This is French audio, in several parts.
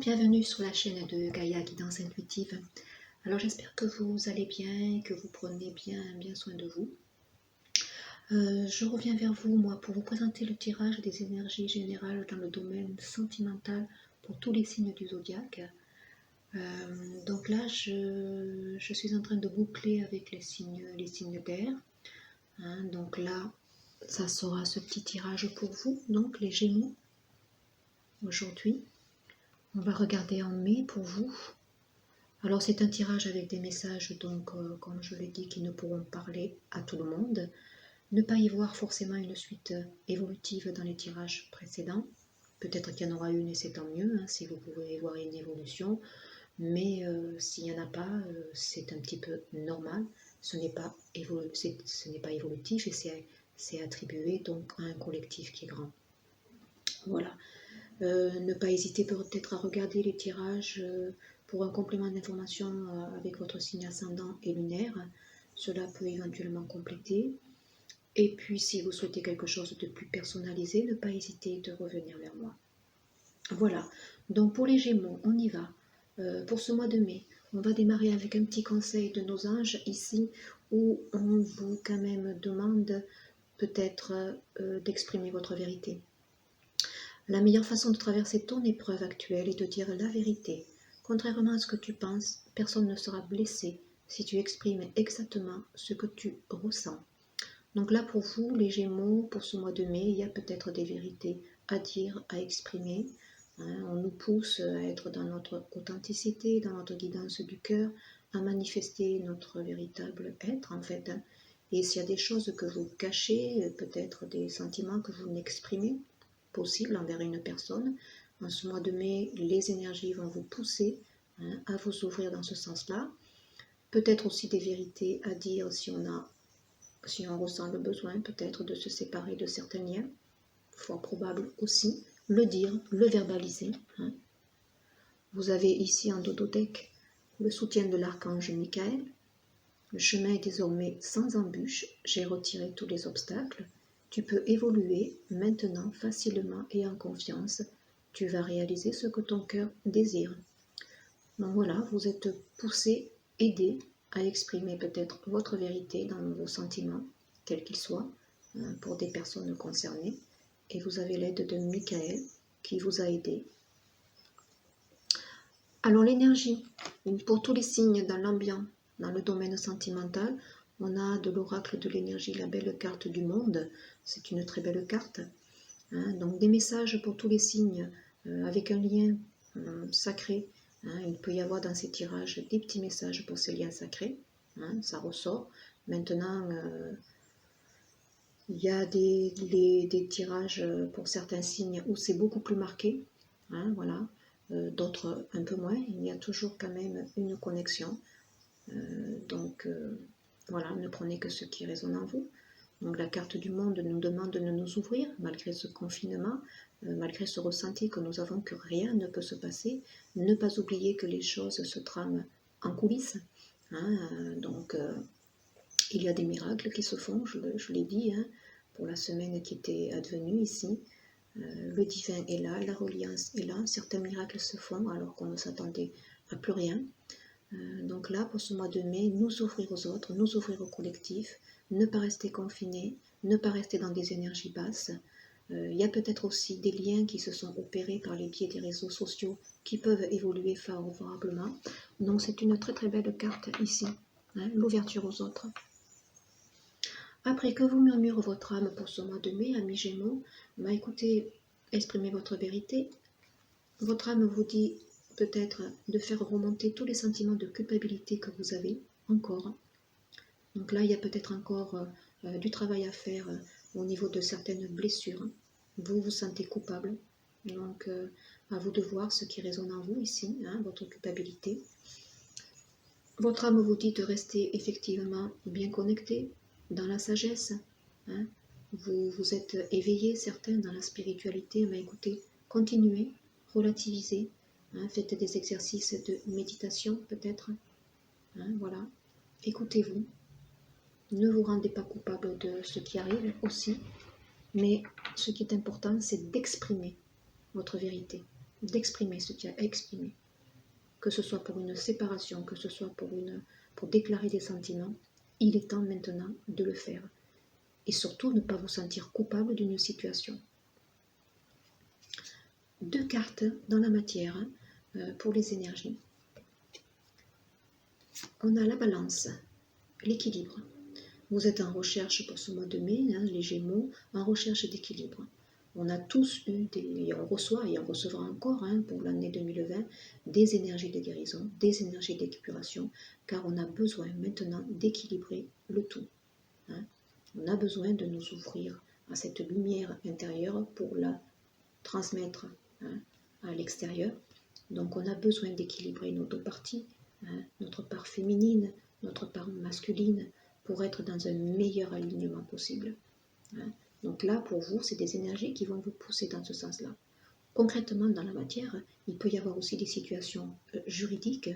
bienvenue sur la chaîne de Gaïa Guidance Intuitive. Alors j'espère que vous allez bien et que vous prenez bien soin de vous. Je reviens vers vous, moi, pour vous présenter le tirage des énergies générales dans le domaine sentimental pour tous les signes du zodiaque. Donc là, je suis en train de boucler avec les signes d'air. Donc là, ça sera ce petit tirage pour vous, donc les Gémeaux, aujourd'hui. On va regarder en mai pour vous. Alors c'est un tirage avec des messages, donc comme je l'ai dit, qui ne pourront parler à tout le monde. Ne pas y voir forcément une suite évolutive dans les tirages précédents. Peut-être qu'il y en aura une et c'est tant mieux, si vous pouvez y voir une évolution. Mais s'il n'y en a pas, c'est un petit peu normal. Ce n'est pas évolutif et c'est attribué donc à un collectif qui est grand. Voilà. Ne pas hésiter peut-être à regarder les tirages pour un complément d'information avec votre signe ascendant et lunaire. Cela peut éventuellement compléter. Et puis si vous souhaitez quelque chose de plus personnalisé, ne pas hésiter de revenir vers moi. Voilà, donc pour les Gémeaux, on y va. Pour ce mois de mai, on va démarrer avec un petit conseil de nos anges ici, où on vous quand même demande peut-être d'exprimer votre vérité. La meilleure façon de traverser ton épreuve actuelle est de dire la vérité. Contrairement à ce que tu penses, personne ne sera blessé si tu exprimes exactement ce que tu ressens. Donc là, pour vous, les Gémeaux, pour ce mois de mai, il y a peut-être des vérités à dire, à exprimer. On nous pousse à être dans notre authenticité, dans notre guidance du cœur, à manifester notre véritable être, en fait. Et s'il y a des choses que vous cachez, peut-être des sentiments que vous n'exprimez, possible envers une personne, en ce mois de mai, les énergies vont vous pousser à vous ouvrir dans ce sens-là. Peut-être aussi des vérités à dire si on ressent le besoin peut-être de se séparer de certains liens, fort probable aussi, le dire, le verbaliser. Vous avez ici en dodothèque le soutien de l'archange Michael. Le chemin est désormais sans embûche, j'ai retiré tous les obstacles. Tu peux évoluer maintenant facilement et en confiance. Tu vas réaliser ce que ton cœur désire. Donc voilà, vous êtes poussé, aidé à exprimer peut-être votre vérité dans vos sentiments, quels qu'ils soient, pour des personnes concernées. Et vous avez l'aide de Michael qui vous a aidé. Alors l'énergie, pour tous les signes dans l'ambiance, dans le domaine sentimental, on a de l'oracle de l'énergie, la belle carte du monde. C'est une très belle carte. Donc des messages pour tous les signes avec un lien sacré. Il peut y avoir dans ces tirages des petits messages pour ces liens sacrés. Ça ressort. Maintenant, il y a des tirages pour certains signes où c'est beaucoup plus marqué. Voilà. D'autres un peu moins. Il y a toujours quand même une connexion. Donc voilà, ne prenez que ce qui résonne en vous. Donc la carte du monde nous demande de nous ouvrir malgré ce confinement, malgré ce ressenti que nous avons que rien ne peut se passer. Ne pas oublier que les choses se trament en coulisses. Donc il y a des miracles qui se font, je l'ai dit, pour la semaine qui était advenue ici. Le divin est là, la reliance est là, certains miracles se font alors qu'on ne s'attendait à plus rien. Donc là, pour ce mois de mai, nous ouvrir aux autres, nous ouvrir au collectif, ne pas rester confinés, ne pas rester dans des énergies basses. Il y a peut-être aussi des liens qui se sont opérés par les biais des réseaux sociaux qui peuvent évoluer favorablement. Donc c'est une très très belle carte ici, l'ouverture aux autres. Après, que vous murmure votre âme pour ce mois de mai, amis Gémeaux, écoutez, exprimez votre vérité. Votre âme vous dit peut-être de faire remonter tous les sentiments de culpabilité que vous avez encore. Donc là, il y a peut-être encore du travail à faire au niveau de certaines blessures. Vous vous sentez coupable. Donc, à vous de voir ce qui résonne en vous ici, votre culpabilité. Votre âme vous dit de rester effectivement bien connecté dans la sagesse. Vous êtes éveillé, certains, dans la spiritualité. Mais écoutez, continuez, relativisez. Faites des exercices de méditation peut-être. Voilà. Écoutez-vous. Ne vous rendez pas coupable de ce qui arrive aussi. Mais ce qui est important, c'est d'exprimer votre vérité. d'exprimer ce qu'il y a à exprimer. Que ce soit pour une séparation, que ce soit pour déclarer des sentiments, il est temps maintenant de le faire. Et surtout, ne pas vous sentir coupable d'une situation. 2 cartes dans la matière pour les énergies. On a la balance, l'équilibre. Vous êtes en recherche pour ce mois de mai, les Gémeaux, en recherche d'équilibre. On a tous eu, et on reçoit et on recevra encore pour l'année 2020, des énergies de guérison, des énergies d'épuration, car on a besoin maintenant d'équilibrer le tout. On a besoin de nous ouvrir à cette lumière intérieure pour la transmettre à l'extérieur. Donc on a besoin d'équilibrer nos 2 parties, notre part féminine, notre part masculine, pour être dans un meilleur alignement possible. Donc là, pour vous, c'est des énergies qui vont vous pousser dans ce sens-là. Concrètement, dans la matière, il peut y avoir aussi des situations juridiques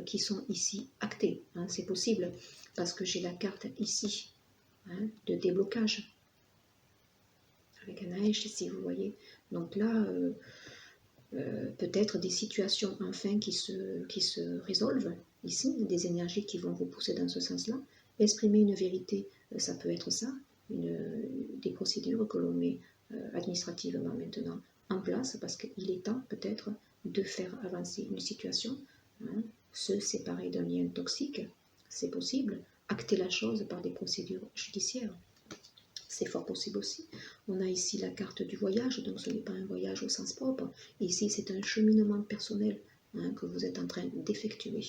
qui sont ici actées. C'est possible, parce que j'ai la carte ici de déblocage, avec un H ici, vous voyez. Donc là, peut-être des situations enfin qui se résolvent ici, des énergies qui vont vous pousser dans ce sens-là. Exprimer une vérité, ça peut être ça, des procédures que l'on met administrativement maintenant en place, parce qu'il est temps peut-être de faire avancer une situation, se séparer d'un lien toxique, c'est possible, acter la chose par des procédures judiciaires. C'est fort possible aussi. On a ici la carte du voyage, donc ce n'est pas un voyage au sens propre. Ici, c'est un cheminement personnel que vous êtes en train d'effectuer.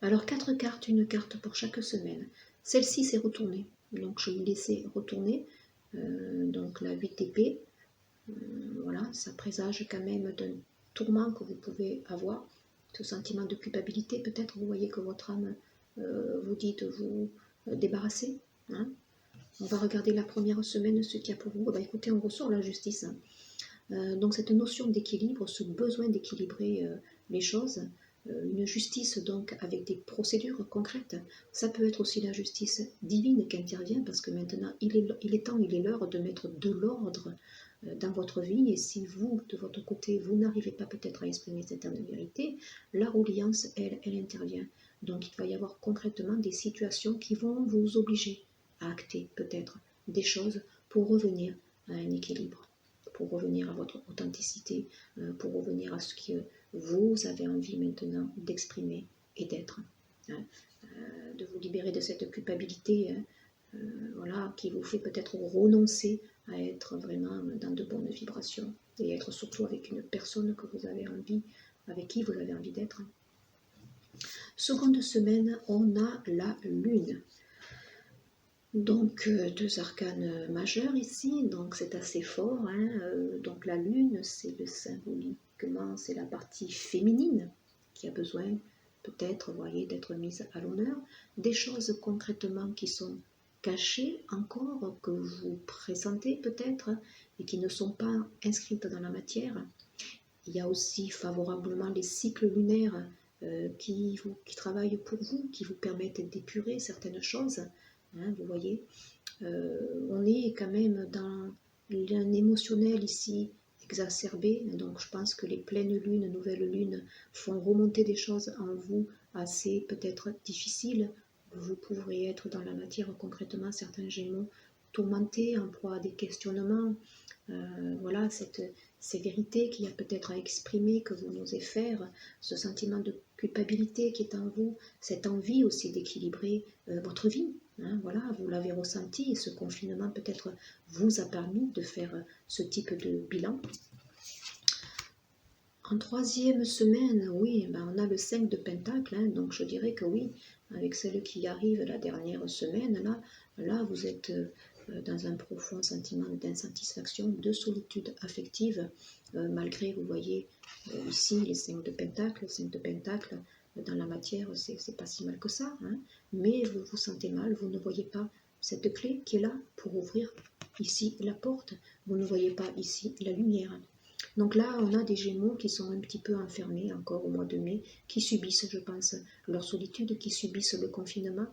Alors, 4 cartes, une carte pour chaque semaine. Celle-ci s'est retournée. Donc, je vous laissais retourner. Donc, la 8 d'épée. Voilà, ça présage quand même d'un tourment que vous pouvez avoir. Ce sentiment de culpabilité, peut-être, vous voyez que votre âme vous dit de vous débarrasser. On va regarder la première semaine, ce qu'il y a pour vous. Écoutez, on ressort la justice. Donc cette notion d'équilibre, ce besoin d'équilibrer les choses, une justice donc avec des procédures concrètes, ça peut être aussi la justice divine qui intervient, parce que maintenant il est temps, il est l'heure de mettre de l'ordre dans votre vie. Et si vous, de votre côté, vous n'arrivez pas peut-être à exprimer cette vérité, la reliance, elle intervient. Donc il va y avoir concrètement des situations qui vont vous obliger à acter peut-être des choses pour revenir à un équilibre, pour revenir à votre authenticité, pour revenir à ce que vous avez envie maintenant d'exprimer et d'être, de vous libérer de cette culpabilité voilà, qui vous fait peut-être renoncer à être vraiment dans de bonnes vibrations et être surtout avec une personne que vous avez envie, avec qui vous avez envie d'être. Seconde semaine, on a la lune. Donc 2 arcanes majeurs ici, donc c'est assez fort. Donc la lune, c'est symboliquement, c'est la partie féminine qui a besoin peut-être, voyez, d'être mise à l'honneur. Des choses concrètement qui sont cachées encore, que vous pressentez peut-être, et qui ne sont pas inscrites dans la matière. Il y a aussi favorablement les cycles lunaires qui travaillent pour vous, qui vous permettent d'épurer certaines choses. Vous voyez, on est quand même dans un émotionnel ici exacerbé, donc je pense que les pleines lunes, nouvelles lunes font remonter des choses en vous assez peut-être difficiles. Vous pourrez être dans la matière concrètement, certains Gémeaux tourmentés, en proie à des questionnements. Voilà, ces vérités qu'il y a peut-être à exprimer, que vous n'osez faire, ce sentiment de culpabilité qui est en vous, cette envie aussi d'équilibrer votre vie. Voilà, vous l'avez ressenti, et ce confinement peut-être vous a permis de faire ce type de bilan. En 3e semaine, oui, on a le 5 de Pentacle, donc je dirais que oui, avec celle qui arrive la dernière semaine, là vous êtes dans un profond sentiment d'insatisfaction, de solitude affective, malgré, vous voyez, ici les 5 de Pentacle, dans la matière, c'est pas si mal que ça, mais vous vous sentez mal, vous ne voyez pas cette clé qui est là pour ouvrir ici la porte, vous ne voyez pas ici la lumière. Donc là, on a des Gémeaux qui sont un petit peu enfermés encore au mois de mai, qui subissent, je pense, leur solitude, qui subissent le confinement,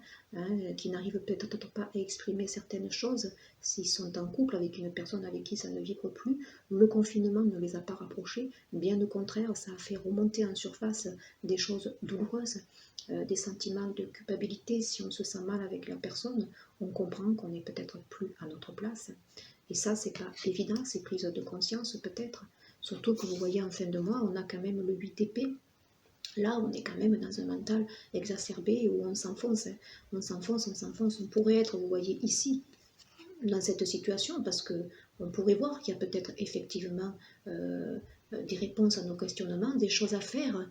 qui n'arrivent peut-être pas à exprimer certaines choses. S'ils sont en couple avec une personne avec qui ça ne vibre plus, le confinement ne les a pas rapprochés. Bien au contraire, ça a fait remonter en surface des choses douloureuses, des sentiments de culpabilité. Si on se sent mal avec la personne, on comprend qu'on n'est peut-être plus à notre place. Et ça, c'est pas évident, c'est prise de conscience peut-être. Surtout que vous voyez en fin de mois, on a quand même le 8 épée. Là, on est quand même dans un mental exacerbé où on s'enfonce. On s'enfonce, on s'enfonce. On pourrait être, vous voyez, ici, dans cette situation, parce que on pourrait voir qu'il y a peut-être effectivement des réponses à nos questionnements, des choses à faire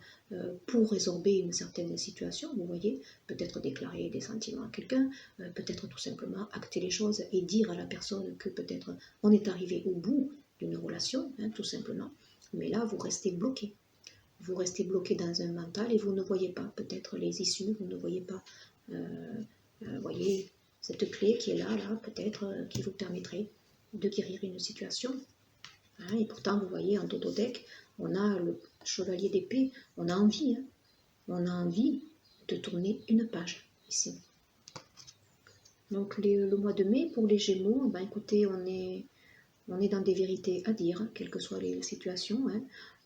pour résorber une certaine situation, vous voyez, peut-être déclarer des sentiments à quelqu'un, peut-être tout simplement acter les choses et dire à la personne que peut-être on est arrivé au bout d'une relation, tout simplement, mais là vous restez bloqué. Vous restez bloqué dans un mental et vous ne voyez pas peut-être les issues, vous ne voyez pas, voyez, cette clé qui est là peut-être, qui vous permettrait de guérir une situation. Et pourtant, vous voyez, en Totodec, on a le chevalier d'épée, on a envie, on a envie de tourner une page ici. Donc le mois de mai, pour les Gémeaux, ben, écoutez, on est dans des vérités à dire, quelles que soient les situations.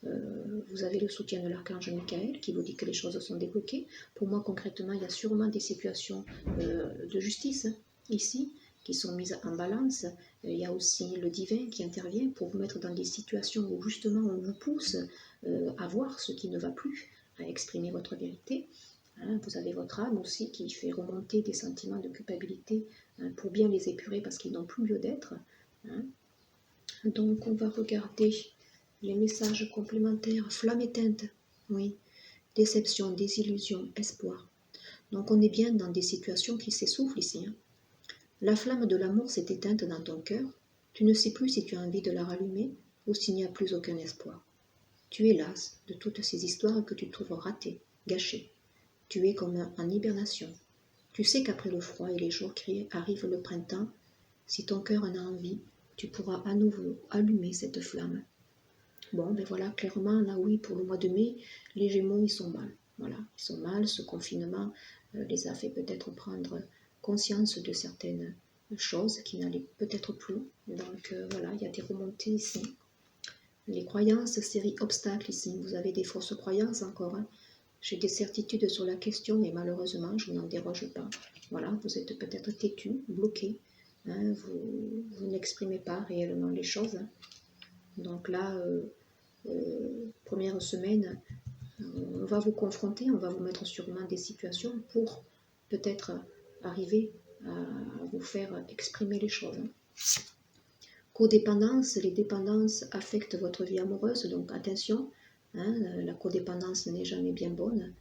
Vous avez le soutien de l'archange Michael qui vous dit que les choses sont débloquées. Pour moi, concrètement, il y a sûrement des situations de justice ici qui sont mises en balance. Il y a aussi le divin qui intervient pour vous mettre dans des situations où justement on vous pousse à voir ce qui ne va plus, à exprimer votre vérité. Vous avez votre âme aussi qui fait remonter des sentiments de culpabilité pour bien les épurer parce qu'ils n'ont plus lieu d'être. Donc on va regarder les messages complémentaires. Flamme éteinte, oui. Déception, désillusion, espoir. Donc on est bien dans des situations qui s'essoufflent ici. La flamme de l'amour s'est éteinte dans ton cœur. Tu ne sais plus si tu as envie de la rallumer ou s'il n'y a plus aucun espoir. Tu es lasse de toutes ces histoires que tu trouves ratées, gâchées. Tu es comme en hibernation. Tu sais qu'après le froid et les jours qui arrive le printemps, si ton cœur en a envie, tu pourras à nouveau allumer cette flamme. Bon, ben voilà, clairement, là oui, pour le mois de mai, les Gémeaux, ils sont mal. Voilà, ils sont mal. Ce confinement les a fait peut-être prendre conscience de certaines choses qui n'allaient peut-être plus. Donc voilà, il y a des remontées ici. Les croyances, série obstacles ici. Vous avez des fausses croyances encore. J'ai des certitudes sur la question et malheureusement, je n'en déroge pas. Voilà, vous êtes peut-être têtu, bloqué. Vous n'exprimez pas réellement les choses. Donc là, première semaine, on va vous confronter, on va vous mettre sûrement des situations pour peut-être arriver à vous faire exprimer les choses. Codépendance, les dépendances affectent votre vie amoureuse, donc attention, la codépendance n'est jamais bien bonne.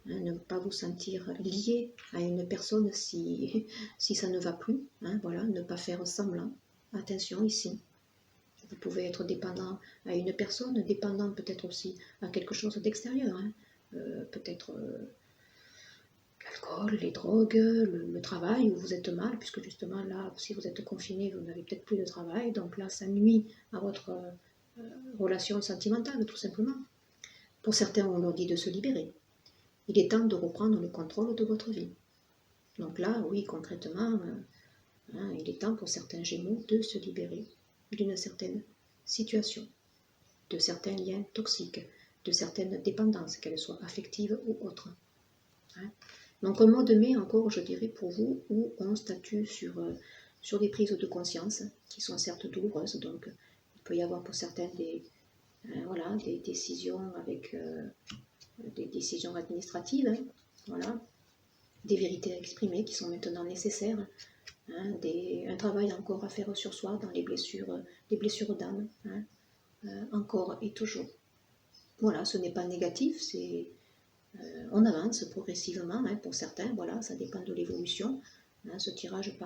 Ne pas vous sentir lié à une personne si ça ne va plus, voilà, ne pas faire semblant. Attention ici. Vous pouvez être dépendant à une personne, dépendant peut-être aussi à quelque chose d'extérieur. Peut-être l'alcool, les drogues, le travail où vous êtes mal, puisque justement là, si vous êtes confiné, vous n'avez peut-être plus de travail, donc là, ça nuit à votre relation sentimentale, tout simplement. Pour certains, on leur dit de se libérer. Il est temps de reprendre le contrôle de votre vie. Donc là, oui, concrètement, il est temps pour certains Gémeaux de se libérer d'une certaine situation, de certains liens toxiques, de certaines dépendances, qu'elles soient affectives ou autres. Donc un mois de mai encore, je dirais pour vous, où on statue sur des prises de conscience qui sont certes douloureuses. Donc il peut y avoir pour certains des décisions avec des décisions administratives, voilà, des vérités à exprimer qui sont maintenant nécessaires, un travail encore à faire sur soi dans les blessures d'âme, encore et toujours. Voilà, ce n'est pas négatif, on avance progressivement, pour certains, voilà, ça dépend de l'évolution. Ce tirage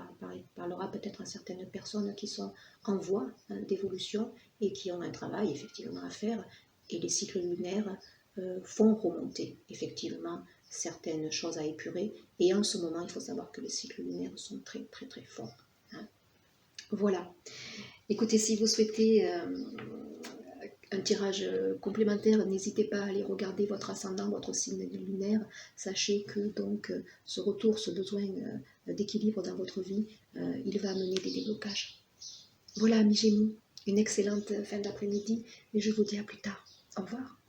parlera peut-être à certaines personnes qui sont en voie d'évolution et qui ont un travail effectivement à faire, et les cycles lunaires font remonter effectivement certaines choses à épurer, et en ce moment il faut savoir que les cycles lunaires sont très très très forts. Voilà. Écoutez, si vous souhaitez un tirage complémentaire, n'hésitez pas à aller regarder votre ascendant, votre signe lunaire. Sachez que donc ce retour, ce besoin d'équilibre dans votre vie, il va amener des déblocages. Voilà, amis Gémeaux, une excellente fin d'après-midi et je vous dis à plus tard. Au revoir.